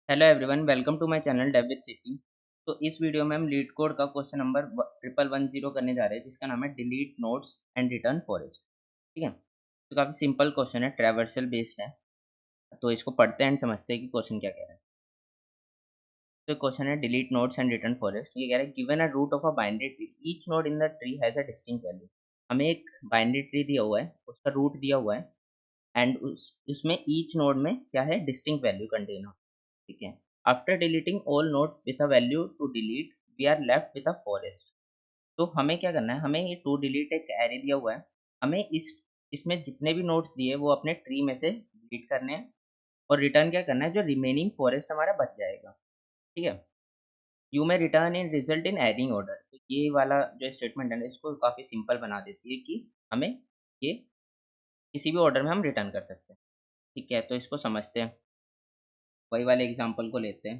Hello everyone, welcome to my channel dev with city. तो इस video में हम लीड कोड का क्वेश्चन नंबर 1110 करने जा रहे हैं, जिसका नाम है delete nodes and return forest. ठीक है, तो काफ़ी सिंपल क्वेश्चन है, ट्रैवर्सल बेस्ड है। तो इसको पढ़ते हैं एंड समझते हैं कि क्वेश्चन क्या कह रहा है। तो क्वेश्चन है delete nodes and return forest. ये कह रहा है given a root of a binary tree, each node in the tree has a distinct value. हमें एक बाइनरी ट्री दिया हुआ है, उसका रूट दिया हुआ है एंड उसमें ईच नोड में क्या है, डिस्टिंक्ट वैल्यू कंटेन हो। ठीक है, after deleting all nodes with a value to delete, we are left with a forest. तो हमें क्या करना है, हमें ये टू डिलीट एक एरे दिया हुआ है। हमें इसमें जितने भी नोड्स दिए वो अपने ट्री में से डिलीट करने हैं और रिटर्न क्या करना है, जो रिमेनिंग फॉरेस्ट हमारा बच जाएगा। ठीक है, यू में return in result in adding order. तो ये वाला जो स्टेटमेंट है ना, इसको काफ़ी सिंपल बना देती है कि हमें ये किसी भी ऑर्डर में हम रिटर्न कर सकते हैं। ठीक है, तो इसको समझते हैं, वही वाले एग्जाम्पल को लेते हैं।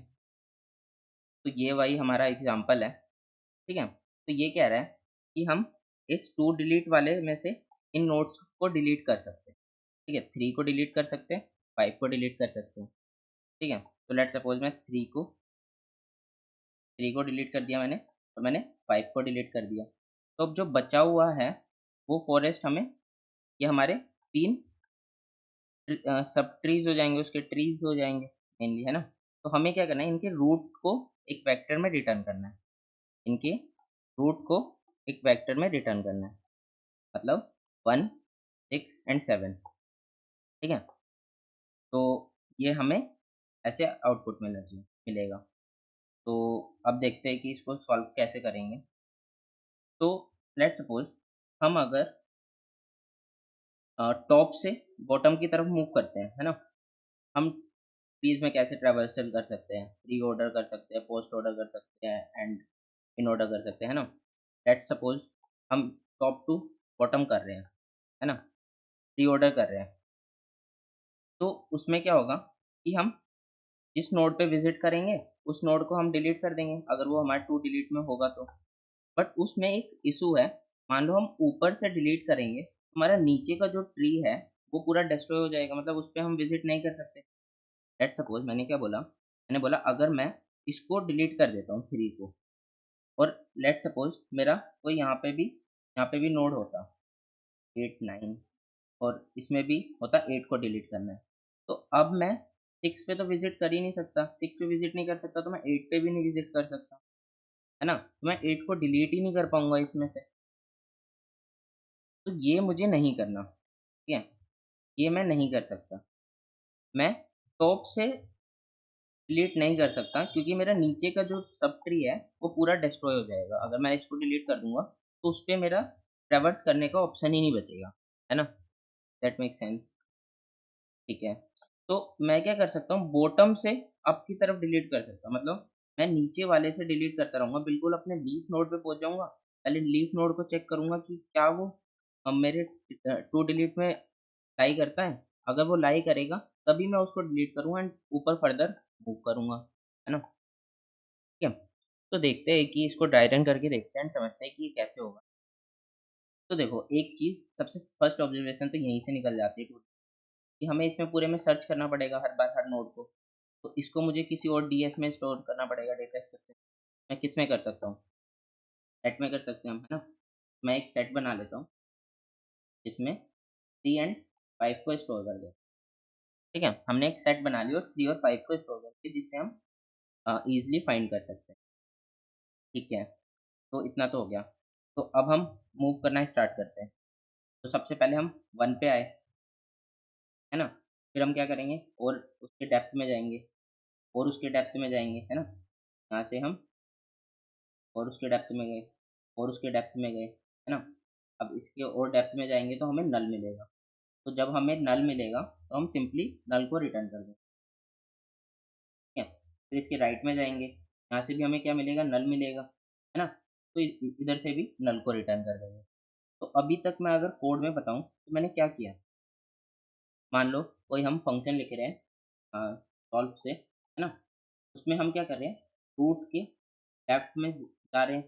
तो ये वही हमारा एग्जाम्पल है। ठीक है, तो ये कह रहा है कि हम इस टू डिलीट वाले में से इन नोड्स को डिलीट कर सकते हैं। ठीक है, 3 को डिलीट कर सकते हैं, 5 को डिलीट कर सकते हैं। ठीक है, तो लेट सपोज मैं 3 को डिलीट कर दिया मैंने, और मैंने 5 को डिलीट कर दिया। तो अब जो बचा हुआ है वो फॉरेस्ट हमें, ये हमारे 3 सब ट्रीज हो जाएंगे, उसके ट्रीज हो जाएंगे मेनली, है ना। तो हमें क्या करना है, इनके रूट को एक वेक्टर में रिटर्न करना है। इनके रूट को एक वेक्टर में रिटर्न करना है, मतलब 1, 6 एंड 7। ठीक है, तो ये हमें ऐसे आउटपुट मिलेगा। तो अब देखते हैं कि इसको सॉल्व कैसे करेंगे। तो लेट्स सपोज हम अगर टॉप से बॉटम की तरफ मूव करते हैं, है ना। हम ट्रीज में कैसे ट्रैवर्सल कर सकते हैं, प्री ऑर्डर कर सकते हैं, पोस्ट ऑर्डर कर सकते हैं एंड इन ऑर्डर कर सकते हैं, है ना। लेट्स सपोज हम टॉप टू बॉटम कर रहे हैं, है ना, प्री ऑर्डर कर रहे हैं। तो उसमें क्या होगा कि हम जिस नोड पे विजिट करेंगे उस नोड को हम डिलीट कर देंगे, अगर वो हमारे टू डिलीट में होगा तो। बट उसमें एक इशू है, मान लो हम ऊपर से डिलीट करेंगे, हमारा नीचे का जो ट्री है वो पूरा डिस्ट्रॉय हो जाएगा, मतलब उस पर हम विजिट नहीं कर सकते। लेट्स सपोज मैंने क्या बोला, मैंने बोला अगर मैं इसको डिलीट कर देता हूँ 3 को, और लेट्स सपोज मेरा कोई यहाँ पे भी नोड होता 8, 9, और इसमें भी होता 8 को डिलीट करना है। तो अब मैं 6 पे तो विजिट कर ही नहीं सकता, 6 पे विजिट नहीं कर सकता तो मैं 8 पे भी नहीं विजिट कर सकता, है ना। तो मैं 8 को डिलीट ही नहीं कर पाऊंगा इसमें से। तो ये मुझे नहीं करना, ठीक है, ये मैं नहीं कर सकता। मैं टॉप से डिलीट नहीं कर सकता क्योंकि मेरा नीचे का जो सब ट्री है वो पूरा डिस्ट्रॉय हो जाएगा। अगर मैं इसको डिलीट कर दूंगा तो उस पे मेरा ट्रैवर्स करने का ऑप्शन ही नहीं बचेगा, है ना। That make sense. ठीक है, तो मैं क्या कर सकता हूँ, बॉटम से अप की तरफ डिलीट कर सकता हूँ, मतलब मैं नीचे वाले से डिलीट करता रहूँगा, बिल्कुल अपने लीफ नोड पे पहुँच जाऊँगा। पहले लीफ नोड को चेक करूँगा कि क्या वो मेरे टू डिलीट में लाई करता है। अगर वो लाई करेगा तभी मैं उसको डिलीट करूँगा एंड ऊपर फर्दर मूव करूँगा, है ना। ठीक है, तो देखते हैं कि इसको ड्राई रन करके देखते हैं एंड समझते हैं कि ये कैसे होगा। तो देखो, एक चीज़ सबसे फर्स्ट ऑब्जर्वेशन तो यहीं से निकल जाती है कि हमें इसमें पूरे में सर्च करना पड़ेगा हर बार हर नोड को। तो इसको मुझे किसी और डीएस में स्टोर करना पड़ेगा, डेटा स्ट्रक्चर। मैं किस में कर सकता हूँ, सेट में कर सकते हैं हम, है ना। मैं एक सेट बना लेता हूँ जिसमें 3 एंड 5 को स्टोर कर दें। ठीक है, हमने एक सेट बना लिया और 3 और 5 को स्टोर करके जिससे हम ईजिली फाइंड कर सकते हैं। ठीक है, तो इतना तो हो गया। तो अब हम मूव करना स्टार्ट करते हैं। तो सबसे पहले हम 1 पे आए, है ना। फिर हम क्या करेंगे, और उसके डेप्थ में जाएंगे, और उसके डेप्थ में जाएंगे, है ना। यहाँ से हम और उसके डेप्थ में गए, और उसके डेप्थ में गए, है ना। अब इसके और डेप्थ में जाएंगे तो हमें नल मिलेगा। तो जब हमें नल मिलेगा तो हम सिंपली नल को रिटर्न कर देंगे। ठीक है, फिर इसके राइट में जाएंगे, यहाँ से भी हमें क्या मिलेगा, नल मिलेगा, है ना। तो इधर से भी नल को रिटर्न कर देंगे। तो अभी तक मैं अगर कोड में बताऊँ तो मैंने क्या किया, मान लो कोई हम फंक्शन लिख रहे हैं सॉल्व से, है ना। उसमें हम क्या कर रहे हैं, रूट के लेफ्ट में जा रहे हैं,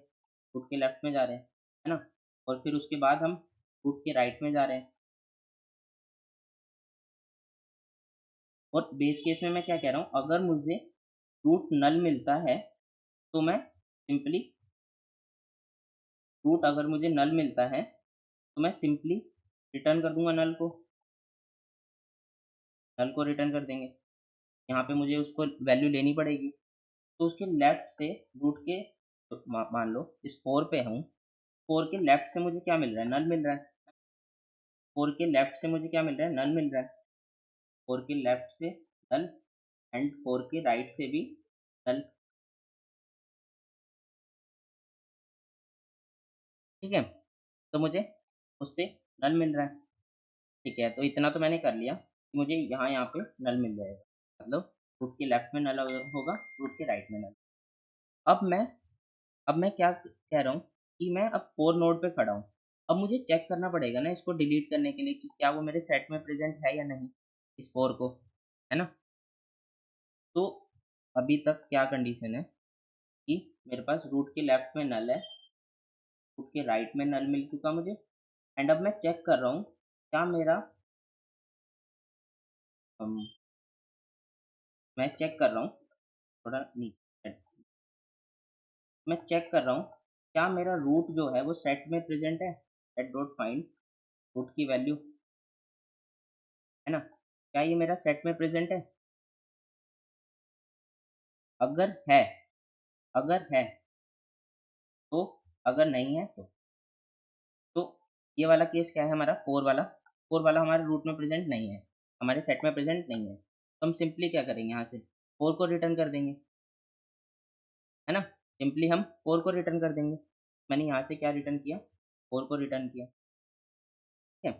रूट के लेफ्ट में जा रहे हैं, है ना। और फिर उसके बाद हम रूट के राइट में जा रहे हैं। और बेस केस में मैं क्या कह रहा हूँ, अगर मुझे रूट नल मिलता है तो मैं सिंपली रूट अगर मुझे नल मिलता है तो मैं सिंपली रिटर्न कर दूंगा नल को रिटर्न कर देंगे। यहाँ पे मुझे उसको वैल्यू लेनी पड़ेगी, तो उसके लेफ्ट से रूट के तो मान लो इस 4 पे हूँ, 4 के लेफ्ट से मुझे क्या मिल रहा है, नल मिल रहा है। 4 के लेफ्ट से मुझे क्या मिल रहा है, नल मिल रहा है। 4 के लेफ्ट से नल एंड 4 के राइट से भी नल। ठीक है, तो मुझे उससे नल मिल रहा है। ठीक है, तो इतना तो मैंने कर लिया कि मुझे यहाँ पे नल मिल जाएगा, मतलब रूट के लेफ्ट में नल होगा, रूट के राइट में नल। अब मैं अब मैं क्या कह रहा हूँ कि मैं अब 4 नोड पे खड़ा हूँ। अब मुझे चेक करना पड़ेगा ना इसको डिलीट करने के लिए कि क्या वो मेरे सेट में प्रेजेंट है या नहीं, इस 4 को, है ना। तो अभी तक क्या कंडीशन है कि मेरे पास रूट के लेफ्ट में नल है, रूट के राइट में नल मिल चुका मुझे। एंड अब मैं चेक कर रहा हूँ क्या मेरा अम, मैं चेक कर रहा हूँ थोड़ा नीचे, मैं चेक कर रहा हूँ क्या मेरा रूट जो है वो सेट में प्रेजेंट है। सेट डॉट फाइंड रूट की वैल्यू, है ना, क्या ये मेरा सेट में प्रेजेंट है। अगर है अगर है तो, अगर नहीं है तो ये वाला केस क्या है हमारा, 4 वाला, 4 वाला हमारे रूट में प्रेजेंट नहीं है, हमारे सेट में प्रेजेंट नहीं है। तो हम सिंपली क्या करेंगे, यहाँ से 4 को रिटर्न कर देंगे, है ना। सिंपली हम 4 को रिटर्न कर देंगे। मैंने यहाँ से क्या रिटर्न किया, 4 को रिटर्न किया। ठीक है,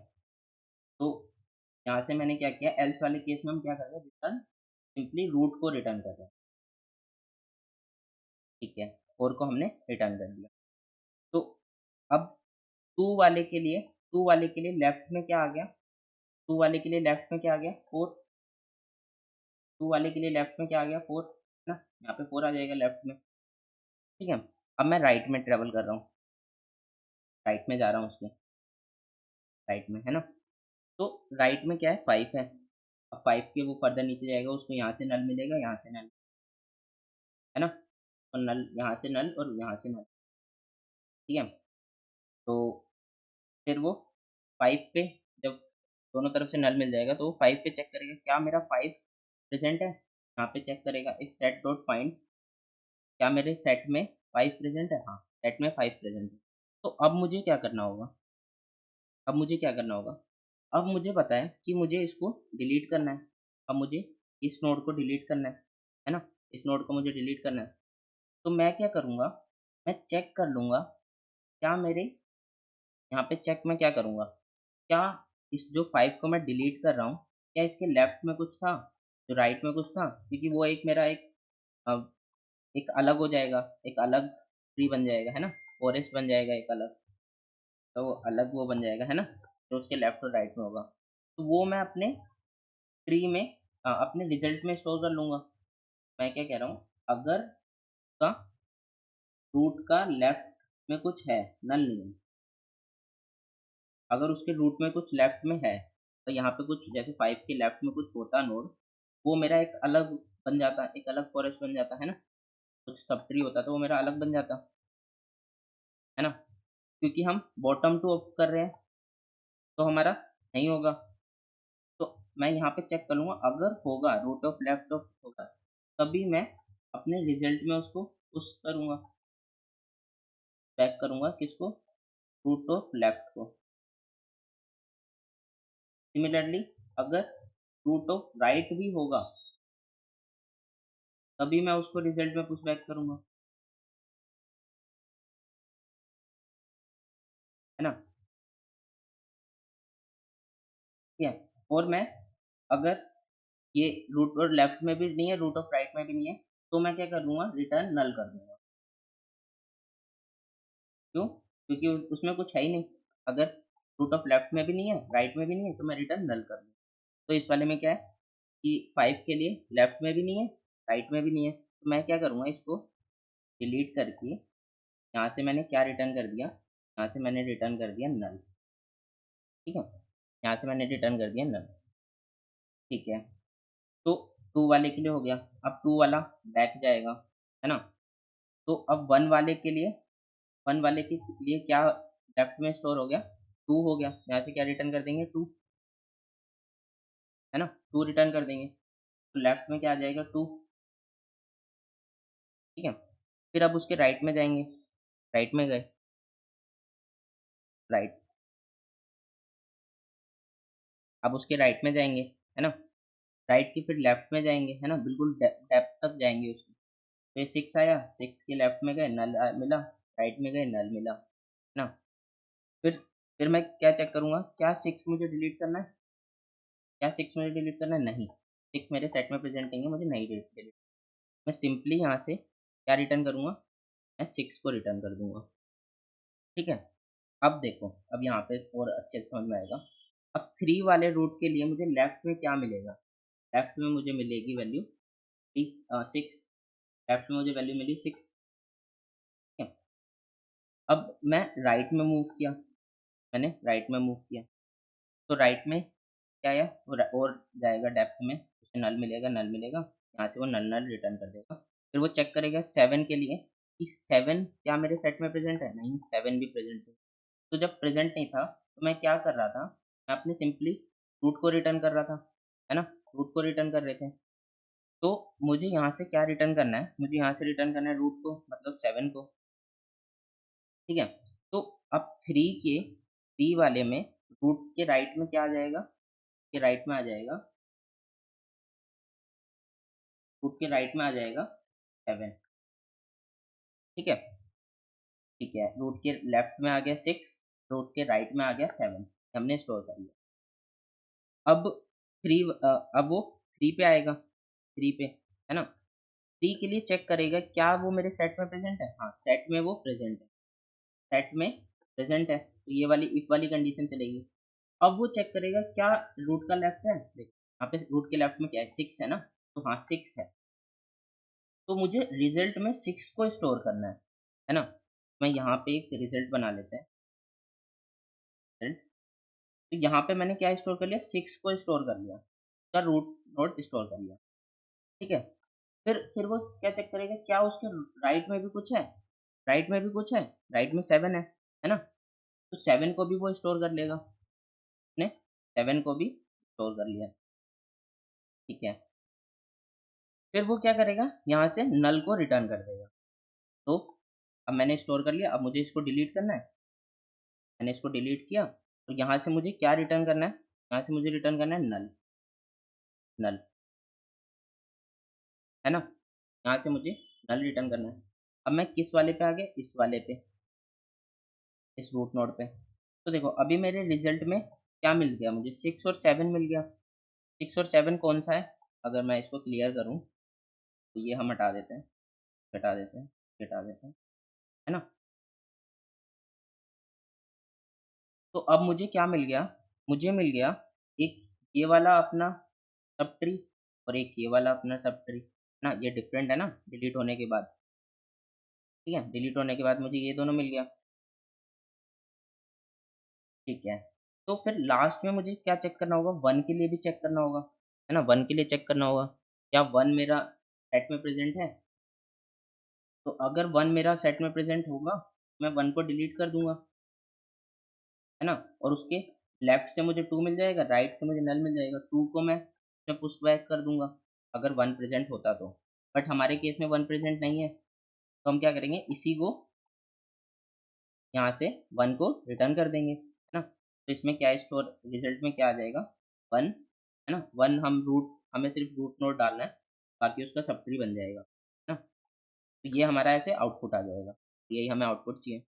तो यहाँ से मैंने क्या किया, एल्स वाले केस में हम क्या कर रहे हैं, रिटर्न सिंपली रूट को रिटर्न कर रहे हैं। ठीक है, 4 को हमने रिटर्न कर दिया। तो अब 2 वाले के लिए लेफ्ट में क्या आ गया, 2 वाले के लिए लेफ्ट में क्या आ गया, 4। 2 वाले के लिए लेफ्ट में क्या आ गया, 4, है ना, यहाँ पे 4 आ जाएगा लेफ्ट में। ठीक है, अब मैं राइट में ट्रेवल कर रहा हूँ, राइट में जा रहा हूँ उसके, राइट में, है ना। तो राइट में क्या है, 5 है। अब 5 के वो फर्दर नीचे जाएगा, उसको यहाँ से नल मिलेगा, यहाँ से नल, है ना, और नल यहाँ से नल और यहाँ से नल। ठीक है, तो फिर वो 5 पे जब दोनों तरफ से नल मिल जाएगा तो वो 5 पे चेक करेगा क्या मेरा 5 प्रेजेंट है। यहाँ पे चेक करेगा इफ सेट डॉट फाइंड क्या मेरे सेट में 5 प्रेजेंट है, हाँ सेट में 5 प्रेजेंट है। तो अब मुझे क्या करना होगा, अब मुझे क्या करना होगा, अब मुझे पता है कि मुझे इसको डिलीट करना है। अब मुझे इस नोड को डिलीट करना है ना, इस नोड को मुझे डिलीट करना है। तो मैं क्या करूँगा, मैं चेक कर लूँगा क्या मेरे यहाँ पे चेक मैं क्या करूँगा, क्या इस जो 5 को मैं डिलीट कर रहा हूँ, क्या इसके लेफ्ट में कुछ था, जो राइट में कुछ था, क्योंकि वो एक मेरा अ, एक अलग हो जाएगा, एक अलग ट्री बन जाएगा, है ना, फॉरेस्ट बन जाएगा एक अलग, तो वो अलग वो बन जाएगा, है ना, जो उसके लेफ्ट और राइट में होगा। तो वो मैं अपने ट्री में अपने रिजल्ट में स्टोर कर लूँगा। मैं क्या कह रहा हूँ, अगर का रूट का लेफ्ट में कुछ है, नल नहीं है, अगर उसके रूट में कुछ लेफ्ट में है, तो यहाँ पे कुछ जैसे 5 के लेफ्ट में कुछ होता नोड, वो मेरा एक अलग बन जाता, एक अलग फॉरेस्ट बन जाता, है ना, कुछ सब ट्री होता तो वो मेरा अलग बन जाता, है ना, क्योंकि हम बॉटम टू अप कर रहे हैं तो हमारा नहीं होगा। तो मैं यहाँ पे चेक कर लूँगा, अगर होगा रूट ऑफ लेफ्ट ऑफ होगा, तभी मैं अपने रिजल्ट में उसको पुश करूँगा, बैक करूँगा किसको, रूट ऑफ लेफ्ट को। सिमिलरली अगर रूट ऑफ राइट भी होगा तभी मैं उसको रिजल्ट में पुश बैक करूँगा, है ना। ठीक है, और मैं अगर ये रूट और लेफ्ट में भी नहीं है, रूट ऑफ राइट में भी नहीं है, तो मैं क्या कर दूँगा, रिटर्न नल कर दूँगा। क्यों? क्योंकि उसमें कुछ है ही नहीं। अगर रूट ऑफ लेफ्ट में भी नहीं है, राइट में भी नहीं है, तो मैं रिटर्न नल कर दूँगा। तो इस वाले में क्या है कि 5 के लिए लेफ्ट में भी नहीं है, राइट में भी नहीं है, तो मैं क्या करूँगा, इसको डिलीट करके यहाँ से मैंने क्या रिटर्न कर दिया, यहाँ से मैंने रिटर्न कर दिया नल। ठीक है? यहाँ से मैंने रिटर्न कर दिया नल। ठीक है? तो 2 वाले के लिए हो गया। अब 2 वाला बैक जाएगा, है ना? तो अब 1 वाले के लिए 1 वाले के लिए क्या लेफ्ट में स्टोर हो गया? 2 हो गया। यहाँ से क्या रिटर्न कर देंगे? 2, है ना? 2 रिटर्न कर देंगे। तो लेफ्ट में क्या आ जाएगा? 2, ठीक है? फिर अब उसके राइट में जाएँगे, राइट में गए, राइट, अब उसके राइट में जाएँगे, है ना? राइट के फिर लेफ्ट में जाएँगे, है ना? बिल्कुल डेप्थ तक जाएँगे उसके। तो ये 6 आया, 6 के लेफ्ट में गए, नल मिला, राइट में गए, नल मिला, है ना? फिर फिर मैं क्या चेक करूँगा, क्या 6 मुझे डिलीट करना है? क्या 6 मुझे डिलीट करना है? नहीं, 6 मेरे सेट में प्रेज़ेंट नहीं है, मुझे नहीं डिलीट। मैं सिंपली यहाँ से क्या रिटर्न करूँगा? मैं 6 को रिटर्न कर दूँगा, ठीक है? अब देखो, अब यहाँ पे और अच्छे से समझ में आएगा। अब 3 वाले रूट के लिए मुझे लेफ्ट में क्या मिलेगा? लेफ्ट में मुझे मिलेगी वैल्यू 6, लेफ्ट में मुझे वैल्यू मिली 6, ठीक है? अब मैं राइट में मूव किया, मैंने राइट में मूव किया, तो राइट में क्या आया? और जाएगा डेप्थ में, उसे नल मिलेगा, नल मिलेगा, यहाँ से वो नल रिटर्न कर देगा। फिर वो चेक करेगा 7 के लिए कि 7 क्या मेरे सेट में प्रेज़ेंट है? नहीं, 7 भी प्रेज़ेंट नहीं। तो जब प्रेज़ेंट नहीं था, तो मैं क्या कर रहा था? मैं अपने सिंपली रूट को रिटर्न कर रहा था, है ना? रूट को रिटर्न कर रहे थे। तो मुझे यहाँ से क्या रिटर्न करना है? मुझे यहाँ से रिटर्न करना है रूट को, मतलब 7 को, ठीक है? तो अब 3 वाले में रूट के राइट में क्या आ जाएगा? के राइट में आ जाएगा, रूट के राइट में आ जाएगा 7, ठीक है? ठीक है, रूट के लेफ्ट में आ गया 6, रूट के राइट में आ गया 7, हमने स्टोर कर लिया। अब अब वो 3 पे आएगा, 3 पे, है ना? 3 के लिए चेक करेगा क्या वो मेरे सेट में प्रेज़ेंट है? हाँ, सेट में वो प्रेज़ेंट है, सेट में प्रेज़ेंट है, तो ये वाली इफ वाली कंडीशन चलेगी। अब वो चेक करेगा क्या रूट का लेफ्ट है? देखो, यहाँ पे रूट के लेफ्ट में क्या है? 6 है ना? तो हाँ, 6 है। तो मुझे रिज़ल्ट में 6 को स्टोर करना है ना? मैं यहाँ पे एक रिज़ल्ट बना लेते हैं, रिज़ल्ट। तो यहाँ पे मैंने क्या स्टोर कर लिया? 6 को स्टोर कर लिया, उसका रूट नोड स्टोर कर लिया, ठीक है? फिर वो क्या चेक करेगा क्या उसके राइट में भी कुछ है? राइट में भी कुछ है? राइट में 7 है ना? तो 7 को भी वो स्टोर कर लेगा, उसने 7 को भी स्टोर कर लिया, ठीक है? फिर वो क्या करेगा? यहाँ से नल को रिटर्न कर देगा। तो अब मैंने स्टोर कर लिया, अब मुझे इसको डिलीट करना है। मैंने इसको डिलीट किया, तो यहाँ से मुझे क्या रिटर्न करना है? यहाँ से मुझे रिटर्न करना है नल, नल, है ना? यहाँ से मुझे नल रिटर्न करना है। अब मैं किस वाले पे आ गया? इस वाले पे, इस रूट नोड पे। तो देखो अभी मेरे रिज़ल्ट में क्या मिल गया मुझे? 6 और 7 मिल गया। 6 और 7 कौन-सा है? अगर मैं इसको क्लियर करूँ, तो ये हम हटा देते हैं, हटा देते हैं, हटा देते हैं, है ना? तो अब मुझे क्या मिल गया? मुझे मिल गया एक ये वाला अपना सब ट्री और एक ये वाला अपना सब ट्री, है ना? ये डिफरेंट है ना डिलीट होने के बाद, ठीक है? डिलीट होने के बाद मुझे ये दोनों मिल गया, ठीक है? तो फिर लास्ट में मुझे क्या चेक करना होगा? 1 के लिए भी चेक करना होगा, है ना? 1 के लिए चेक करना होगा, क्या 1 मेरा सेट में प्रेज़ेंट है? तो अगर 1 मेरा सेट में प्रेज़ेंट होगा, मैं 1 को डिलीट कर दूँगा, है ना? और उसके लेफ्ट से मुझे 2 मिल जाएगा, राइट से मुझे नल मिल जाएगा, 2 को मैं पुश बैक कर दूँगा, अगर 1 प्रेज़ेंट होता तो। बट हमारे केस में 1 प्रेज़ेंट नहीं है, तो हम क्या करेंगे? इसी को यहाँ से 1 को रिटर्न कर देंगे, है ना? तो इसमें क्या स्टोर रिज़ल्ट में क्या आ जाएगा? 1, है ना? 1 हम रूट हमें सिर्फ़ रूट नोड डालना है, बाकी उसका सब ट्री बन जाएगा, है ना? तो ये हमारा ऐसे आउटपुट आ जाएगा, यही हमें आउटपुट चाहिए।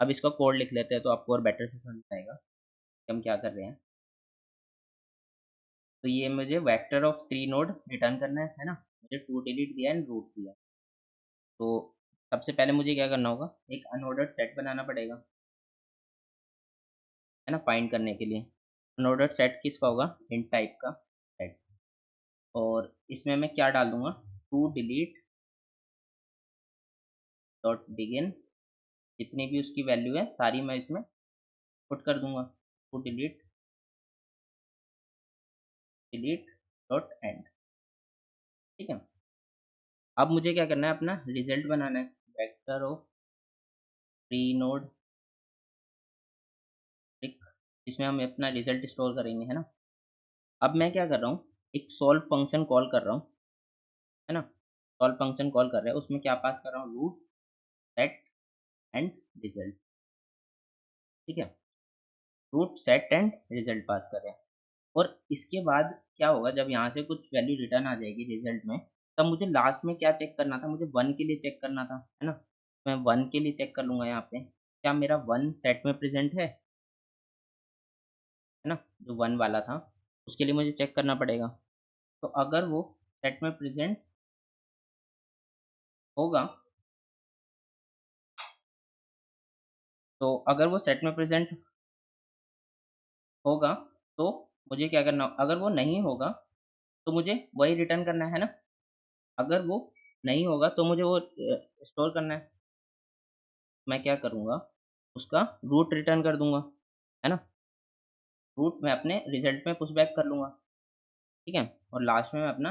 अब इसका कोड लिख लेते हैं तो आपको और बेटर से समझ में आएगा कि हम क्या कर रहे हैं। तो ये मुझे vector of tree node return करना है ना? मुझे 2 डिलीट दिया एंड रूट दिया। तो सबसे पहले मुझे क्या करना होगा? एक अनऑर्डर्ड सेट बनाना पड़ेगा, है ना? फाइंड करने के लिए। अनऑर्डर्ड सेट किसका होगा? इंट टाइप का सेट, और इसमें मैं क्या डाल दूँगा? टू डिलीट डॉट बिगिन, जितनी भी उसकी वैल्यू है सारी मैं इसमें पुट कर दूँगा। To delete delete dot end, ठीक है। अब मुझे क्या करना है, अपना रिजल्ट बनाना है, वेक्टर ऑफ प्री नोड, ठीक, इसमें हम अपना रिजल्ट स्टोर करेंगे, है ना। अब मैं क्या कर रहा हूँ, एक सॉल्व फंक्शन कॉल कर रहा हूँ, है ना। सॉल्व फंक्शन कॉल कर रहे हैं, उसमें क्या पास कर रहा हूँ, रूट सेट एंड रिजल्ट, ठीक है। रूट सेट एंड रिजल्ट पास कर रहे हैं। और इसके बाद क्या होगा, जब यहाँ से कुछ वैल्यू रिटर्न आ जाएगी रिजल्ट में, तब मुझे लास्ट में क्या चेक करना था, मुझे वन के लिए चेक करना था, है ना। मैं वन के लिए चेक कर लूंगा यहाँ पे, क्या मेरा वन सेट में प्रेजेंट है ना, जो वन वाला था, उसके लिए मुझे चेक करना पड़ेगा। तो अगर वो सेट में प्रेजेंट होगा, तो अगर वो सेट में प्रेजेंट होगा, तो मुझे क्या करना, अगर वो नहीं होगा तो मुझे वही रिटर्न करना है ना। अगर वो नहीं होगा तो मुझे वो स्टोर करना है। मैं क्या करूँगा, उसका रूट रिटर्न कर दूँगा, है ना। रूट मैं अपने रिज़ल्ट में पुश बैक कर लूँगा, ठीक है? और लास्ट में मैं अपना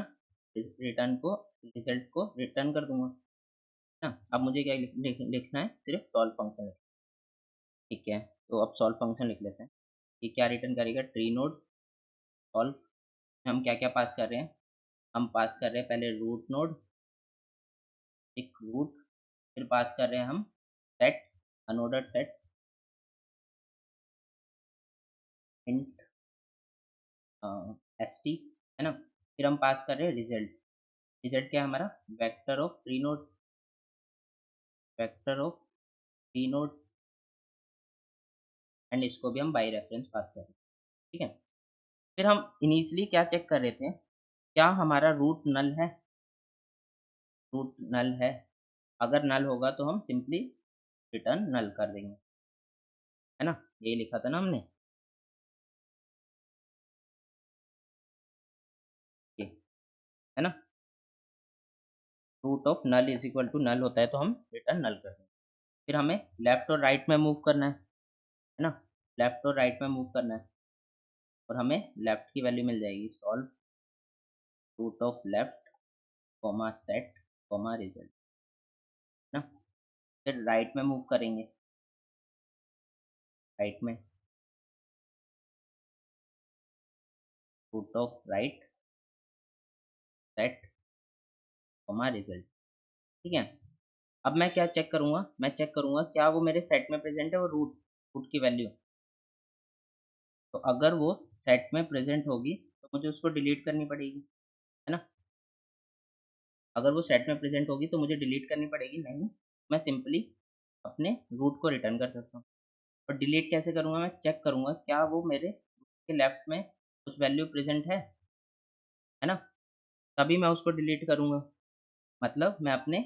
रिज़ल्ट को रिटर्न कर दूँगा, है ना। अब मुझे क्या लिखना है, सिर्फ़ सॉल्व फंक्शन, ठीक है? तो अब सॉल्व फंक्शन लिख लेते हैं। ये क्या रिटर्न करेगा, ट्री नोड सॉल्व। हम क्या-क्या पास कर रहे हैं? हम पास कर रहे हैं पहले रूट नोड, एक रूट, फिर पास कर रहे हैं हम set, unordered set, int ST, है ना। फिर हम पास कर रहे हैं रिजल्ट। रिजल्ट क्या है हमारा, vector of pre node, vector of pre node, and इसको भी हम बाई रेफरेंस पास कर रहे हैं, ठीक है। फिर हम इनिशियली क्या चेक कर रहे थे, क्या हमारा रूट नल है, रूट नल है। अगर नल होगा तो हम सिंपली रिटर्न नल कर देंगे, है ना। यही लिखा था ना हमने, ये, है ना। Root of null is equal to null होता है तो हम रिटर्न नल कर देंगे। फिर हमें लेफ्ट और राइट में मूव करना है ना। लेफ्ट और राइट में मूव करना है, और हमें लेफ्ट की वैल्यू मिल जाएगी, solve root of left comma set comma result, ना। फिर राइट में मूव करेंगे, राइट में root of right set comma result, ठीक है। अब मैं क्या चेक करूंगा, मैं चेक करूंगा क्या वो मेरे सेट में प्रेजेंट है, वो रूट रूट की वैल्यू। तो अगर वो सेट में प्रेजेंट होगी तो मुझे उसको डिलीट करनी पड़ेगी, है ना। अगर वो सेट में प्रेजेंट होगी तो मुझे डिलीट करनी पड़ेगी, नहीं मैं सिंपली अपने रूट को रिटर्न कर सकता हूँ। और डिलीट कैसे करूँगा, मैं चेक करूँगा क्या वो मेरे के लेफ्ट में कुछ वैल्यू प्रेजेंट है ना, तभी मैं उसको डिलीट करूँगा। मतलब मैं अपने,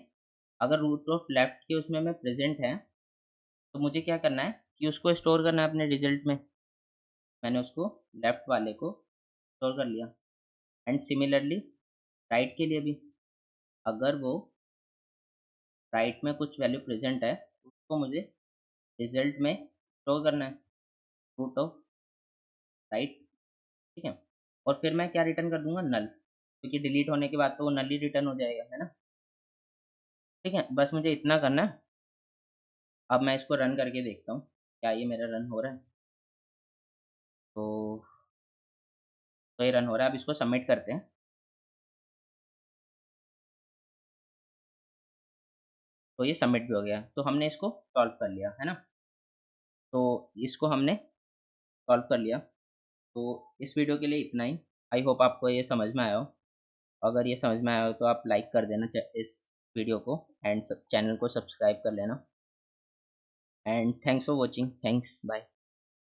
अगर रूट ऑफ लेफ्ट के उसमें मैं प्रेजेंट है, तो मुझे क्या करना है कि उसको स्टोर करना है अपने रिजल्ट में। मैंने उसको लेफ्ट वाले को स्टोर कर लिया। एंड सिमिलरली राइट के लिए भी, अगर वो राइट में कुछ वैल्यू प्रेजेंट है, उसको मुझे रिजल्ट में स्टोर करना है, रूट ऑफ राइट, ठीक है। और फिर मैं क्या रिटर्न कर दूंगा, नल, क्योंकि डिलीट होने के बाद तो वो नल ही रिटर्न हो जाएगा, है ना। ठीक है, बस मुझे इतना करना है। अब मैं इसको रन करके देखता हूँ क्या ये मेरा रन हो रहा है। तो ये रन हो रहा है, अब इसको सबमिट करते हैं। तो ये सबमिट भी हो गया, तो हमने इसको सॉल्व कर लिया, है ना। तो इसको हमने सॉल्व कर लिया। तो इस वीडियो के लिए इतना ही। आई होप आपको ये समझ में आया हो। अगर ये समझ में आया हो तो आप लाइक कर देना इस वीडियो को, एंड चैनल को सब्सक्राइब कर लेना। And thanks for watching, thanks, bye.